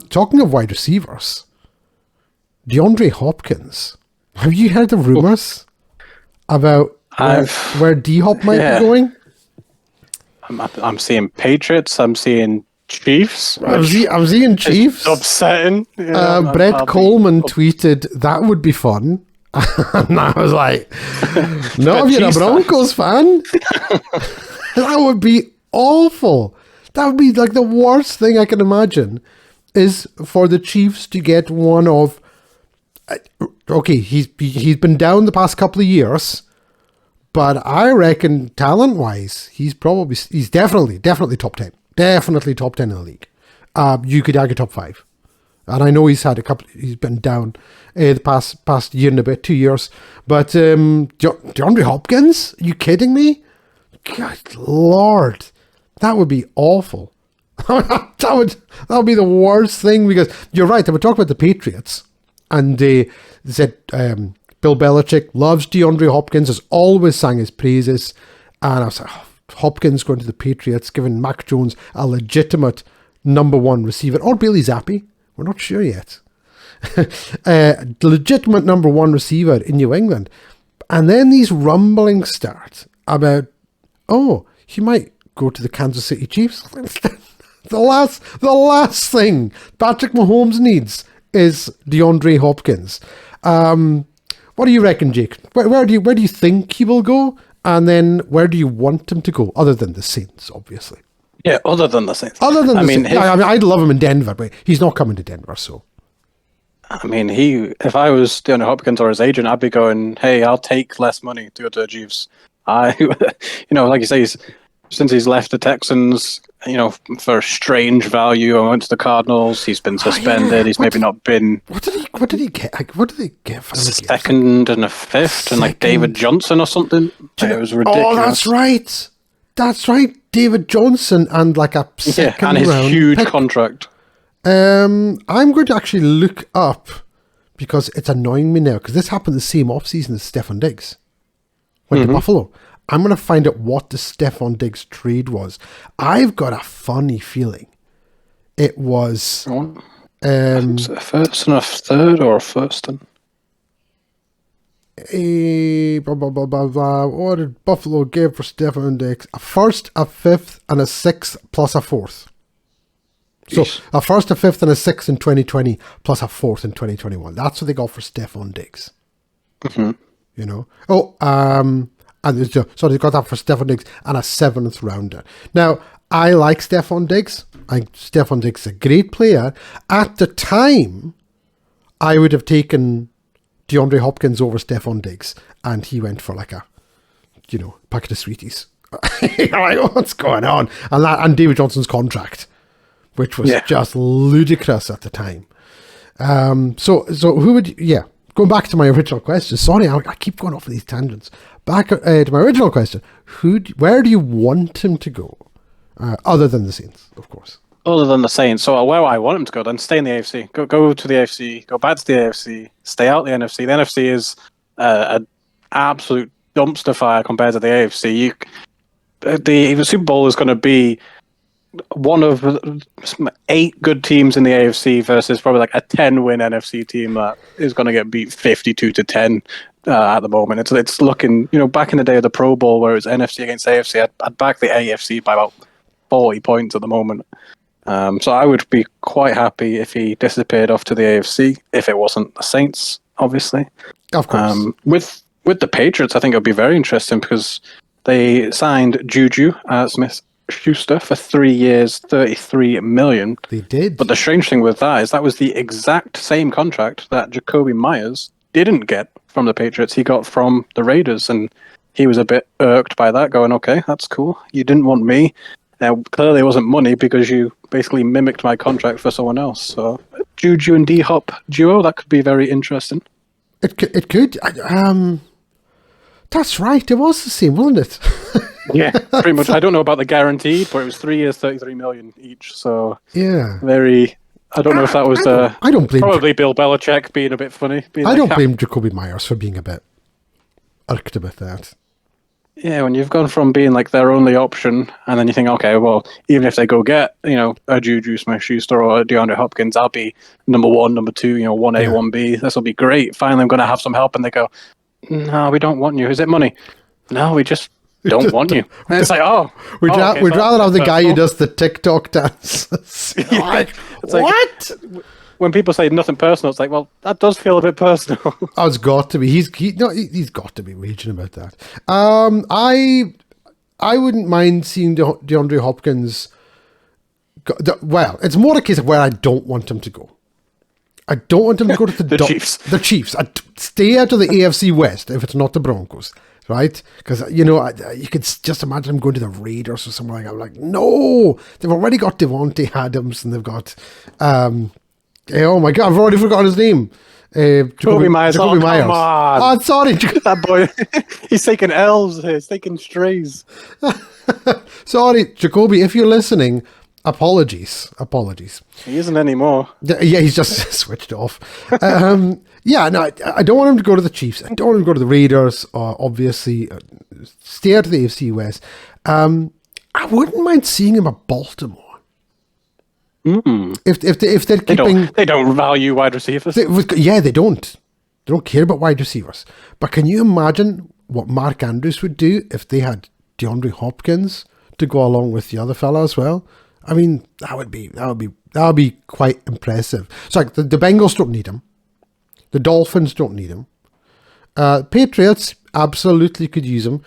Talking of wide receivers, DeAndre Hopkins. Have you heard the rumours about where D-Hop might be going? I'm seeing Patriots. I'm seeing Chiefs. I'm seeing Chiefs. It's upsetting. Brett Coleman tweeted, that would be fun. And I was like, no, if you're a Broncos fan, that would be awful. That would be like the worst thing I can imagine is for the Chiefs to get one of... Okay, he's been down the past couple of years, but I reckon talent-wise, he's definitely top 10. Definitely top 10 in the league. You could argue top 5. And I know he's been down the past year and a bit, 2 years. But DeAndre Hopkins? Are you kidding me? Good Lord. That would be awful. that would be the worst thing, because you're right. I would talk about the Patriots, and they said Bill Belichick loves DeAndre Hopkins, has always sang his praises. And I was like, Hopkins going to the Patriots, giving Mac Jones a legitimate number one receiver, or Bailey Zappi. We're not sure yet. The legitimate number one receiver in New England. And then these rumblings start about, he might go to the Kansas City Chiefs. The last thing Patrick Mahomes needs is DeAndre Hopkins. What do you reckon, Jake? Where do you think he will go? And then where do you want him to go, other than the Saints, obviously? Yeah, other than the Saints. Saints. I'd love him in Denver, but he's not coming to Denver, so. I mean, if I was DeAndre Hopkins or his agent, I'd be going, hey, I'll take less money to go to the Chiefs. Like you say, since he's left the Texans, for strange value, I went to the Cardinals. He's been suspended. He's maybe not been. What did he get? What did they get? Second and a fifth, and like David Johnson or something. It was ridiculous. Oh, that's right. David Johnson and like a second and his round huge pick. contract. I'm going to actually look up, because it's annoying me now, because this happened the same offseason as Stephon Diggs went to Buffalo. I'm going to find out what the Stephon Diggs trade was. I've got a funny feeling it was... Is it a first and a third, or a first and... What did Buffalo give for Stephon Diggs? A first, a fifth, and a sixth, plus a fourth. So a first, a fifth, and a sixth in 2020, plus a fourth in 2021. That's what they got for Stephon Diggs. Mm-hmm. So they got that for Stephon Diggs and a seventh rounder. Now, I like Stephon Diggs. Stephon Diggs is a great player. At the time, I would have taken DeAndre Hopkins over Stephon Diggs, and he went for like a, packet of sweeties. Like, what's going on? And David Johnson's contract, which was just ludicrous at the time. So who would? Going back to my original question. Sorry, I keep going off of these tangents. Back to my original question. Where do you want him to go? Other than the Saints, of course. Other than the Saints. So where I want him to go, then stay in the AFC. Go to the AFC. Go back to the AFC. Stay out the NFC. The NFC is an absolute dumpster fire compared to the AFC. The Super Bowl is going to be one of 8 good teams in the AFC versus probably like a 10-win NFC team that is going to get beat 52-10 at the moment. It's looking, back in the day of the Pro Bowl where it was NFC against AFC, I'd back the AFC by about 40 points at the moment. So I would be quite happy if he disappeared off to the AFC, if it wasn't the Saints, obviously. Of course. With the Patriots, I think it would be very interesting because they signed Juju Smith-Schuster for 3 years, $33 million. They did. But the strange thing with that is that was the exact same contract that Jacoby Myers didn't get from the Patriots. He got from the Raiders, and he was a bit irked by that, going, okay, that's cool. You didn't want me. Now, clearly it wasn't money because you basically mimicked my contract for someone else. So, Juju and D-Hop duo, that could be very interesting. It could. That's right. It was the same, wasn't it? Yeah, pretty much. I don't know about the guaranteed, but it was 3 years, $33 million each. So, yeah, very. I don't know if that was. I don't blame. Probably Bill Belichick being a bit funny. I don't blame Jacoby Myers for being a bit irked about that. Yeah, when you've gone from being like their only option, and then you think, okay, well, even if they go get, a Juju Smith-Schuster or a DeAndre Hopkins, I'll be number one, number two, 1A, 1B. This will be great. Finally, I'm going to have some help. And they go, no, we don't want you. Is it money? No, we just don't want you. And it's like, we'd okay, rather have the guy who does the TikTok dances. Like, it's like, what? When people say nothing personal, it's like, well, that does feel a bit personal. Oh, it's got to be. He's got to be raging about that. I wouldn't mind seeing DeAndre Hopkins. Well, it's more a case of where I don't want him to go. I don't want him to go to the Chiefs. The Chiefs. Stay out of the AFC West if it's not the Broncos, right? Because you could just imagine him going to the Raiders or somewhere like that. I'm like, no, they've already got Devontae Adams and they've got. Oh my God, I've already forgotten his name. Jacoby Myers. Jacoby Myers. Come on. Oh, sorry. That boy, he's taking L's here. He's taking strays. Sorry, Jacoby, if you're listening, apologies. He isn't anymore. Yeah, he's just switched off. Yeah, no, I don't want him to go to the Chiefs. I don't want him to go to the Raiders, or obviously stay out of the AFC West. I wouldn't mind seeing him at Baltimore. If they're keeping, they don't value wide receivers. they don't. They don't care about wide receivers. But can you imagine what Mark Andrews would do if they had DeAndre Hopkins to go along with the other fella as well? I mean, that would be quite impressive. So like the Bengals don't need him. The Dolphins don't need him. Patriots absolutely could use him.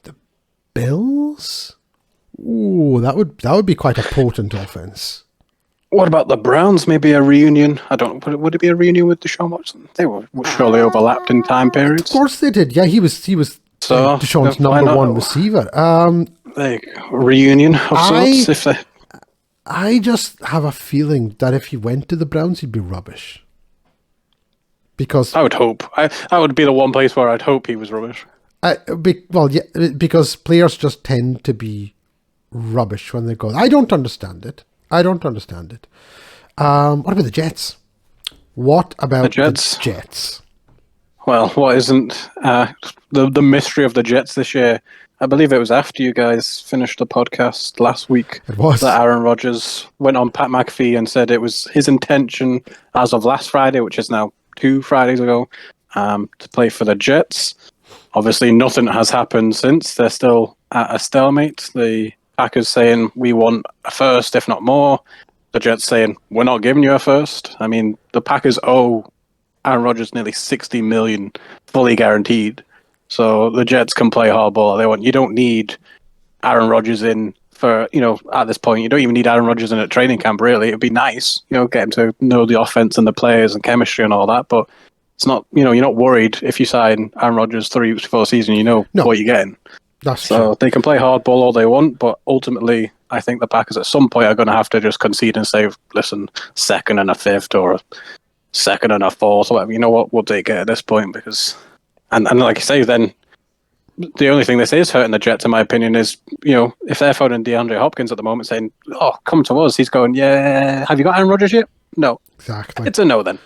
The Bills, ooh, that would be quite a potent offense. What about the Browns? Maybe a reunion? I don't know. Would it be a reunion with Deshaun Watson? They were surely overlapped in time periods. Of course they did. Yeah, he was So, Deshaun's number one receiver. Like reunion of sorts. If they... I just have a feeling that if he went to the Browns, he'd be rubbish. Because I would hope. That would be the one place where I'd hope he was rubbish. Because players just tend to be rubbish when they go. I don't understand it. What about the Jets? The Jets? Well, what isn't the mystery of the Jets this year? I believe it was after you guys finished the podcast last week. It was. That Aaron Rodgers went on Pat McAfee and said it was his intention as of last Friday, which is now 2 Fridays ago, to play for the Jets. Obviously, nothing has happened since. They're still at a stalemate. The Packers saying we want a first, if not more. The Jets saying we're not giving you a first. I mean, the Packers owe Aaron Rodgers nearly $60 million fully guaranteed. So the Jets can play hardball they want. You don't need Aaron Rodgers in for, at this point. You don't even need Aaron Rodgers in at training camp, really. It'd be nice, get him to know the offense and the players and chemistry and all that. But it's not, you're not worried if you sign Aaron Rodgers 3 weeks before the season, what you're getting. That's so true. They can play hardball all they want, but ultimately, I think the Packers at some point are going to have to just concede and say, listen, 2nd and a 5th or a 2nd and a 4th, or whatever. You know what? We'll take it at this point because, and like you say, then the only thing this is hurting the Jets, in my opinion, is, if they're phoning DeAndre Hopkins at the moment saying, oh, come to us, he's going, yeah, have you got Aaron Rodgers yet? No. Exactly. It's a no then.